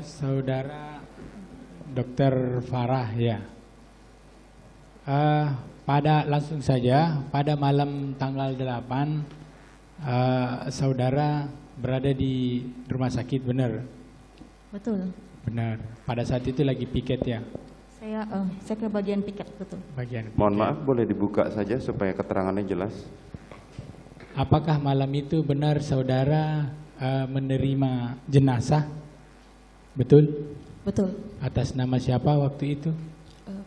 Saudara Dr. Farah ya. Langsung saja pada malam tanggal 8 saudara berada di rumah sakit, benar? Betul. Benar. Pada saat itu lagi piket ya. Saya ke bagian piket, betul. Bagian piket. Mohon maaf, boleh dibuka saja supaya keterangannya jelas. Apakah malam itu benar saudara menerima jenazah? Betul? Betul. Atas nama siapa waktu itu?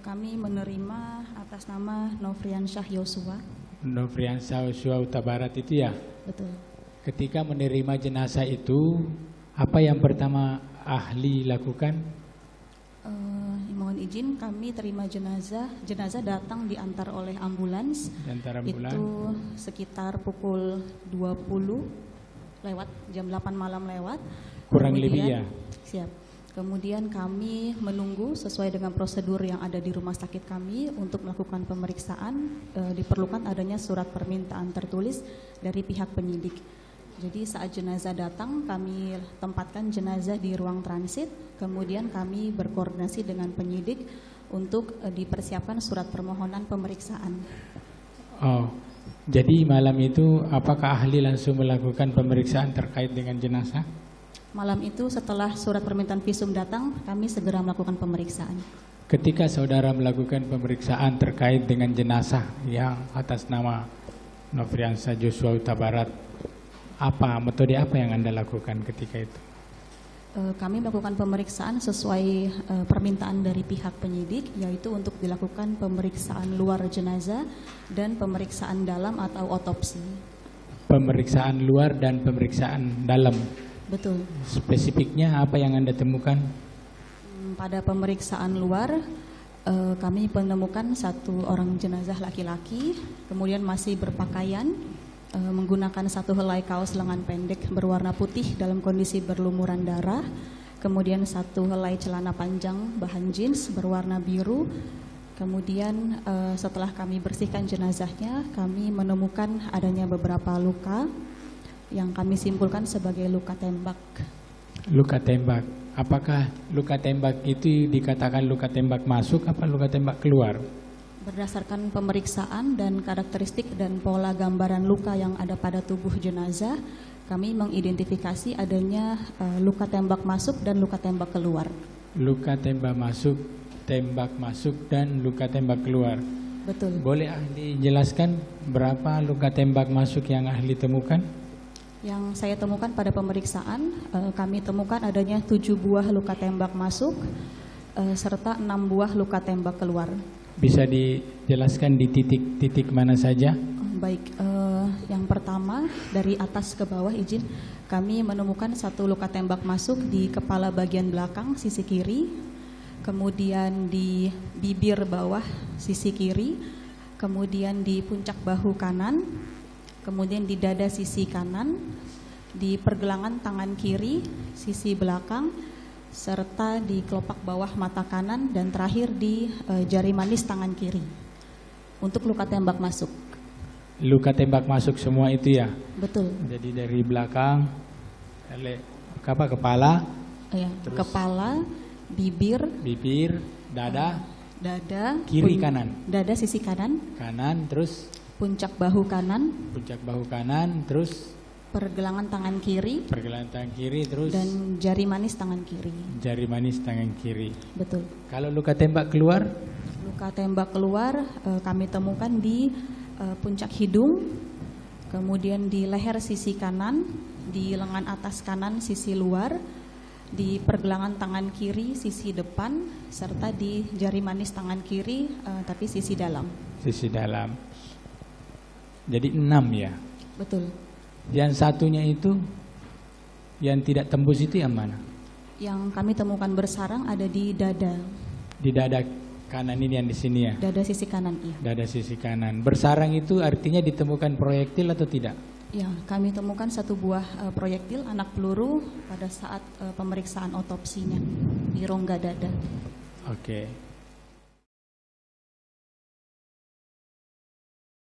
Kami menerima atas nama Nofriansyah Yosua. Nofriansyah Yosua Huta Barat itu ya? Betul. Ketika menerima jenazah itu, apa yang pertama ahli lakukan? Mohon izin, kami terima jenazah datang diantar oleh ambulans. Diantar ambulans. Itu sekitar pukul 20 lewat, jam 8 malam lewat. Kurang lebih ya? Siap. Kemudian kami menunggu sesuai dengan prosedur yang ada di rumah sakit kami untuk melakukan pemeriksaan. Diperlukan adanya surat permintaan tertulis dari pihak penyidik. Jadi saat jenazah datang, kami tempatkan jenazah di ruang transit. Kemudian kami berkoordinasi dengan penyidik untuk dipersiapkan surat permohonan pemeriksaan. Oh, jadi malam itu apakah ahli langsung melakukan pemeriksaan terkait dengan jenazah? Malam itu setelah surat permintaan visum datang, kami segera melakukan pemeriksaan. Ketika saudara melakukan pemeriksaan terkait dengan jenazah yang atas nama Nofriansyah Yosua Huta Barat, metode apa yang Anda lakukan ketika itu? Kami melakukan pemeriksaan sesuai permintaan dari pihak penyidik, yaitu untuk dilakukan pemeriksaan luar jenazah dan pemeriksaan dalam atau otopsi. Pemeriksaan luar dan pemeriksaan dalam. Betul. Spesifiknya apa yang Anda temukan? Pada pemeriksaan luar, kami menemukan satu orang jenazah laki-laki, kemudian masih berpakaian, menggunakan satu helai kaos lengan pendek berwarna putih dalam kondisi berlumuran darah, kemudian satu helai celana panjang bahan jeans berwarna biru. Kemudian setelah kami bersihkan jenazahnya, kami menemukan adanya beberapa luka yang kami simpulkan sebagai luka tembak. Luka tembak. Apakah luka tembak itu dikatakan luka tembak masuk apa luka tembak keluar? Berdasarkan pemeriksaan dan karakteristik dan pola gambaran luka yang ada pada tubuh jenazah, kami mengidentifikasi adanya luka tembak masuk dan luka tembak keluar. Luka tembak masuk dan luka tembak keluar. Betul. Boleh ahli jelaskan berapa luka tembak masuk yang ahli temukan? Yang saya temukan pada pemeriksaan, kami temukan adanya 7 buah luka tembak masuk serta 6 buah luka tembak keluar. Bisa dijelaskan di titik-titik mana saja? Baik, yang pertama dari atas ke bawah izin, kami menemukan satu luka tembak masuk di kepala bagian belakang sisi kiri, kemudian di bibir bawah sisi kiri, kemudian di puncak bahu kanan, kemudian di dada sisi kanan, di pergelangan tangan kiri sisi belakang, serta di kelopak bawah mata kanan, dan terakhir di jari manis tangan kiri. Untuk luka tembak masuk. Luka tembak masuk semua itu ya? Betul. Jadi dari belakang, kepala, Ya, kepala, bibir, dada, kiri kanan. Dada sisi kanan, terus puncak bahu kanan, terus pergelangan tangan kiri, terus dan jari manis tangan kiri. Betul. Kalau luka tembak keluar? Luka tembak keluar kami temukan di puncak hidung, kemudian di leher sisi kanan, di lengan atas kanan sisi luar, di pergelangan tangan kiri sisi depan, serta di jari manis tangan kiri tapi sisi dalam. Jadi 6 ya? Betul. Yang satunya itu yang tidak tembus itu yang mana? Yang kami temukan bersarang ada di dada. Di dada kanan ini yang di sini ya? Dada sisi kanan, iya. Dada sisi kanan. Bersarang itu artinya ditemukan proyektil atau tidak? Ya, kami temukan satu buah proyektil anak peluru pada saat pemeriksaan otopsinya di rongga dada. Oke.